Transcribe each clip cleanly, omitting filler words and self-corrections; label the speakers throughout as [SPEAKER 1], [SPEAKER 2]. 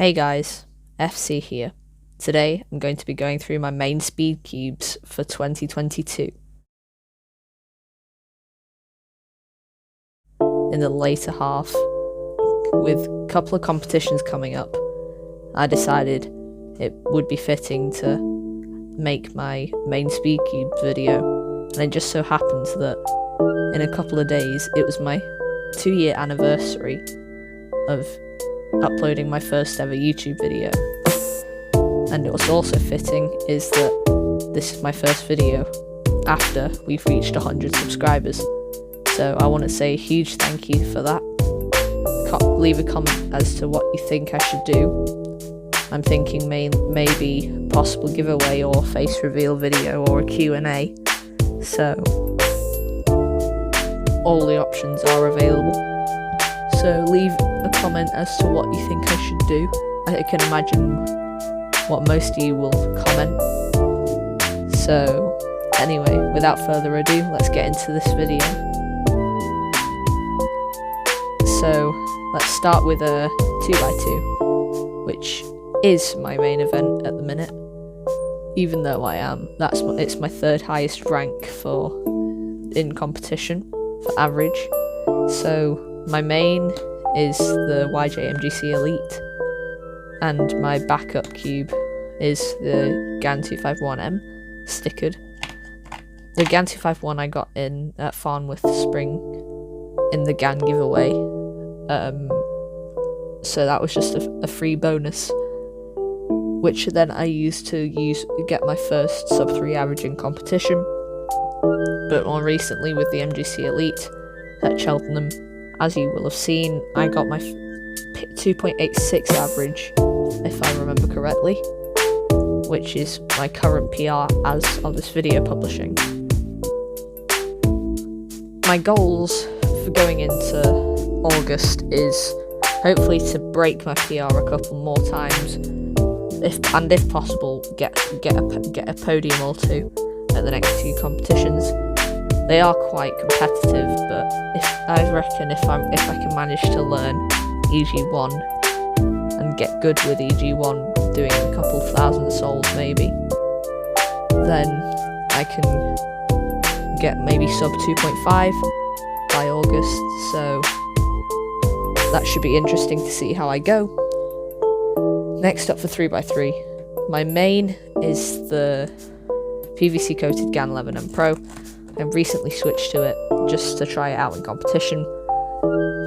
[SPEAKER 1] Hey guys, FC here. Today I'm going to be going through my main Speedcubes for 2022. In the later half, with a couple of competitions coming up, I decided it would be fitting to make my main Speedcube video, and it just so happens that in a couple of days it was my 2-year anniversary of uploading my first ever YouTube video. And what's also fitting is that this is my first video after we've reached 100 subscribers. So I want to say a huge thank you for that. Leave a comment as to what you think I should do. I'm thinking maybe possible giveaway or face reveal video or a Q&A. So all the options are available. So leave a comment as to what you think I should do. I can imagine what most of you will comment. So anyway, without further ado, let's get into this video. So let's start with a 2x2, which is my main event at the minute. Even though it's my third highest rank in competition for average. So my main is the YJMGC Elite, and my backup cube is the GAN251M stickered. The GAN251 I got in at Farnworth Spring in the GAN giveaway, so that was just a free bonus, which then I used to get my first sub 3 average in competition. But more recently with the MGC Elite at Cheltenham, as you will have seen, I got my 2.86 average, if I remember correctly, which is my current PR as of this video publishing. My goals for going into August is hopefully to break my PR a couple more times, if possible, get a podium or two at the next 2 competitions. They are quite competitive, but I reckon if I can manage to learn EG1 and get good with EG1, doing a couple thousand souls maybe, then I can get maybe sub 2.5 by August, so that should be interesting to see how I go. Next up for 3x3, my main is the PVC coated GAN 11M Pro. I recently switched to it just to try it out in competition.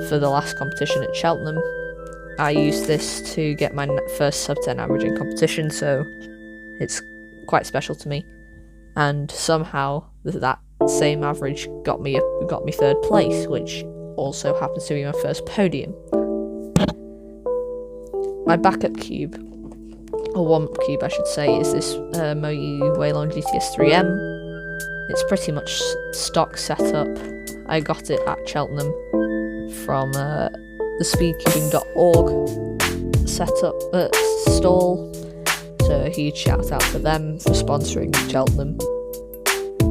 [SPEAKER 1] For the last competition at Cheltenham, I used this to get my first sub 10 average in competition, so it's quite special to me. And somehow that same average got me 3rd place, which also happens to be my first podium. My backup cube, or warm-up cube I should say, is this Weilong GTS3M. It's pretty much stock setup. I got it at Cheltenham from the speedcubing.org setup stall. So a huge shout out to them for sponsoring Cheltenham.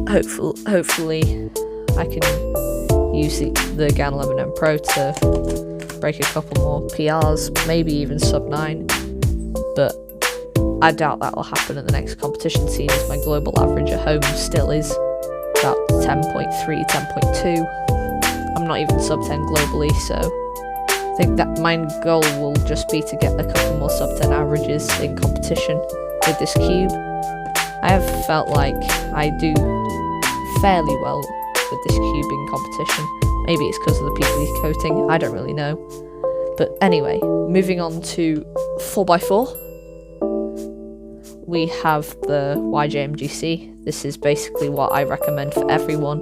[SPEAKER 1] Hopefully I can use the GAN 11M Pro to break a couple more PRs, maybe even sub 9. But I doubt that will happen at the next competition, seeing as my global average at home still is about 10.3, 10.2. I'm not even sub 10 globally, so I think that my goal will just be to get a couple more sub 10 averages in competition with this cube. I have felt like I do fairly well with this cube in competition. Maybe it's because of the PVC coating, I don't really know. But anyway, moving on to 4x4. We have the YJMGC. This is basically what I recommend for everyone.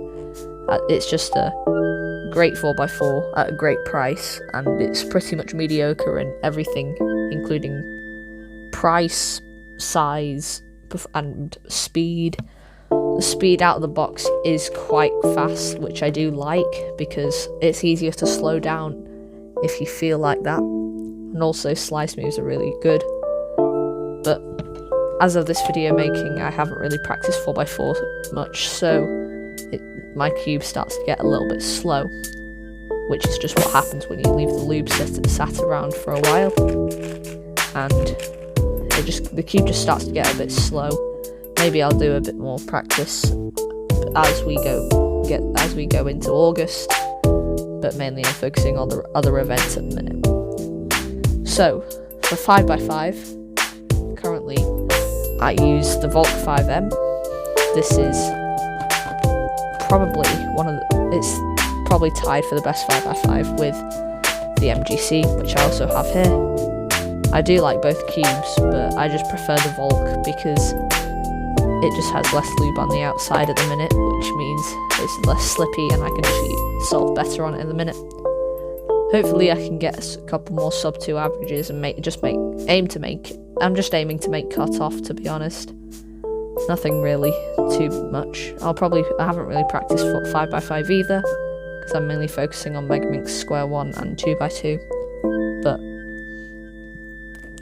[SPEAKER 1] It's just a great 4x4 at a great price, and it's pretty much mediocre in everything, including price, size, and speed. The speed out of the box is quite fast, which I do like, because it's easier to slow down if you feel like that. And also slice moves are really good. But as of this video making, I haven't really practiced 4x4 much, so my cube starts to get a little bit slow, which is just what happens when you leave the lube sat around for a while. and the cube just starts to get a bit slow. Maybe I'll do a bit more practice as we go into August, but mainly I'm focusing on the other events at the minute. So for 5x5, currently I use the Weilong 5M. This is probably it's probably tied for the best 5x5 with the MGC, which I also have here. I do like both cubes, but I just prefer the Weilong because it just has less lube on the outside at the minute, which means it's less slippy and I can actually solve better on it in the minute. Hopefully I can get a couple more sub 2 averages and I'm just aiming to make cut-off, to be honest. Nothing really too much. I haven't really practiced 5x5 either, because I'm mainly focusing on Megaminx square 1 and 2x2. But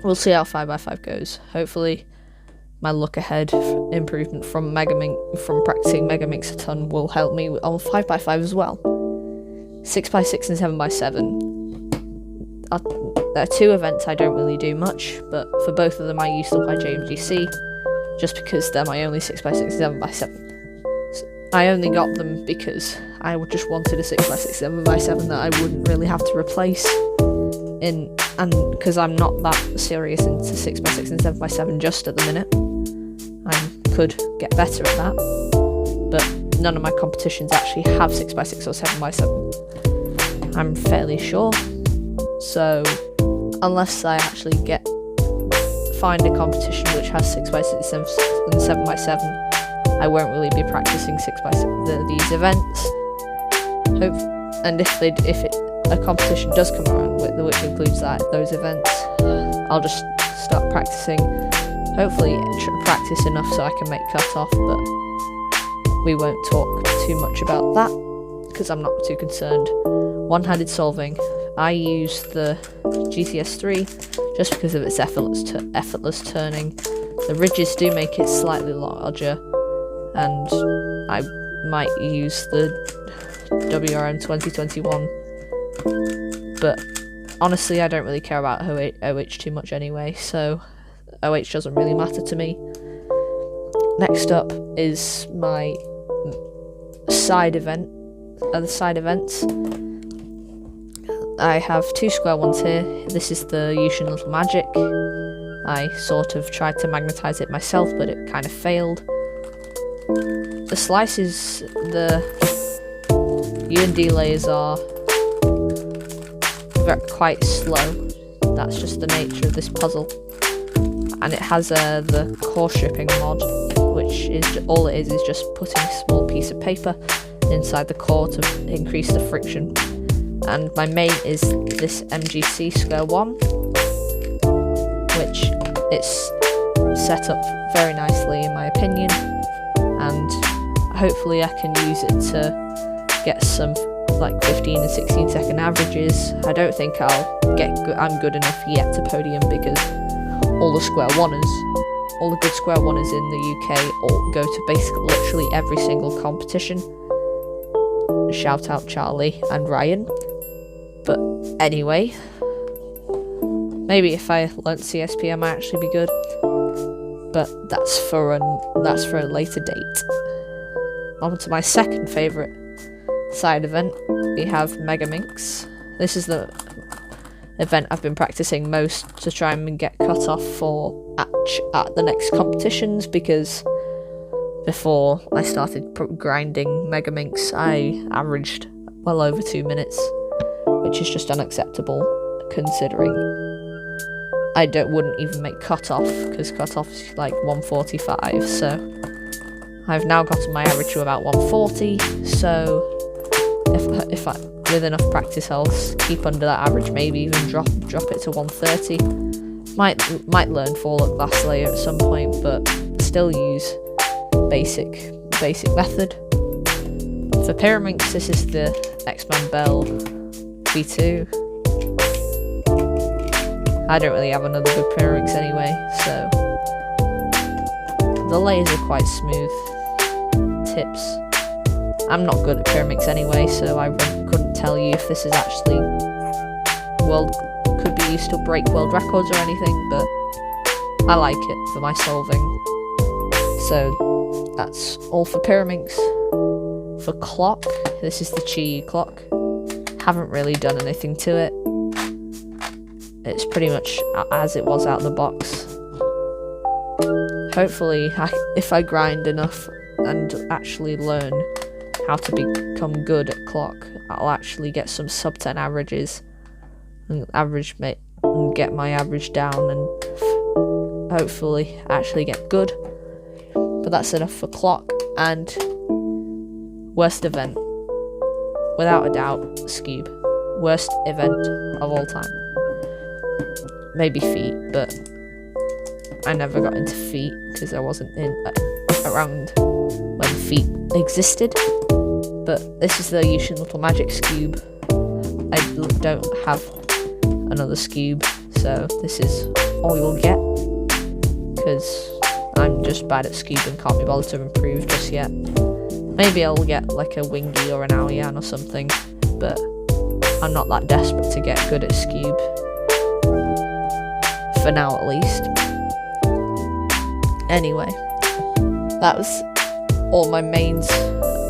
[SPEAKER 1] we'll see how 5x5 goes. Hopefully my look ahead improvement from practicing Megaminx a ton will help me on 5x5 as well. 6x6 and 7x7 are two events I don't really do much, but for both of them I use the YJMGC just because they're my only 6x6 and 7x7. I only got them because I just wanted a 6x6 7x7 that I wouldn't really have to replace and because I'm not that serious into 6x6 and 7x7 just at the minute. I could get better at that, but none of my competitions actually have 6x6 or 7x7, I'm fairly sure. So unless I actually find a competition which has 6x6 and 7x7, I won't really be practicing 6x6 these events. And if a competition does come around which includes those events, I'll just start practicing. Hopefully practice enough so I can make cut-off, but we won't talk too much about that because I'm not too concerned. One-handed solving, I use the GTS3 just because of its effortless turning. The ridges do make it slightly larger, and I might use the WRM 2021, but honestly I don't really care about OH too much anyway, so OH doesn't really matter to me. Next up is my side events. I have two square ones here. This is the Yushin Little Magic. I sort of tried to magnetize it myself, but it kind of failed. The slices, the UND layers are quite slow. That's just the nature of this puzzle. And it has the core stripping mod, which is all it is just putting a small piece of paper inside the core to increase the friction. And my main is this MGC square 1, which it's set up very nicely in my opinion, and hopefully I can use it to get some like 15 and 16 second averages. I don't think I'm good enough yet to podium because all the good square oneers in the UK all go to basically literally every single competition. Shout out Charlie and Ryan. But anyway, maybe if I learnt CSP I might actually be good, but that's for a later date. On to my second favourite side event, we have Megaminx. This is the event I've been practicing most to try and get cut off for at the next competitions, because before I started grinding Megaminx I averaged well over 2 minutes, which is just unacceptable considering I wouldn't even make cut-off, because cut-off is like 145, so I've now gotten my average to about 140, so if I, with enough practice I'll keep under that average, maybe even drop it to 130. Might learn Fallout Glass Layer at some point, but still use basic method. For Pyraminx, this is the X-Man Bell V2. I don't really have another good Pyraminx anyway, so the layers are quite smooth tips. I'm not good at Pyraminx anyway, so I couldn't tell you if this is actually could be used to break world records or anything, but I like it for my solving. So that's all for Pyraminx. For clock, this is the Chi clock. Haven't really done anything to it. It's pretty much as it was out of the box. Hopefully, if I grind enough and actually learn how to become good at clock, I'll actually get some sub 10 averages and get my average down, and hopefully actually get good. But that's enough for clock. And worst event, without a doubt, Skewb. Worst event of all time. Maybe feet, but I never got into feet because I wasn't around when feet existed. But this is the Yushin Little Magic Skewb. I don't have another Skewb, so this is all you'll get, because I'm just bad at Skewb and can't be bothered to improve just yet. Maybe I'll get like a Wingy or an Aoyan or something, but I'm not that desperate to get good at Skewb. For now at least. Anyway, that was all my mains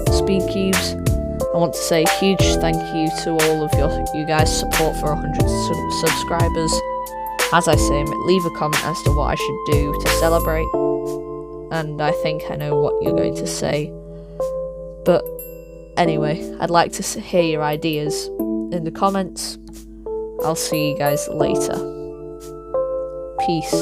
[SPEAKER 1] Speedcubes. I want to say a huge thank you to all of you guys' support for 100 subscribers. As I say, leave a comment as to what I should do to celebrate, and I think I know what you're going to say. But anyway, I'd like to hear your ideas in the comments. I'll see you guys later. Peace.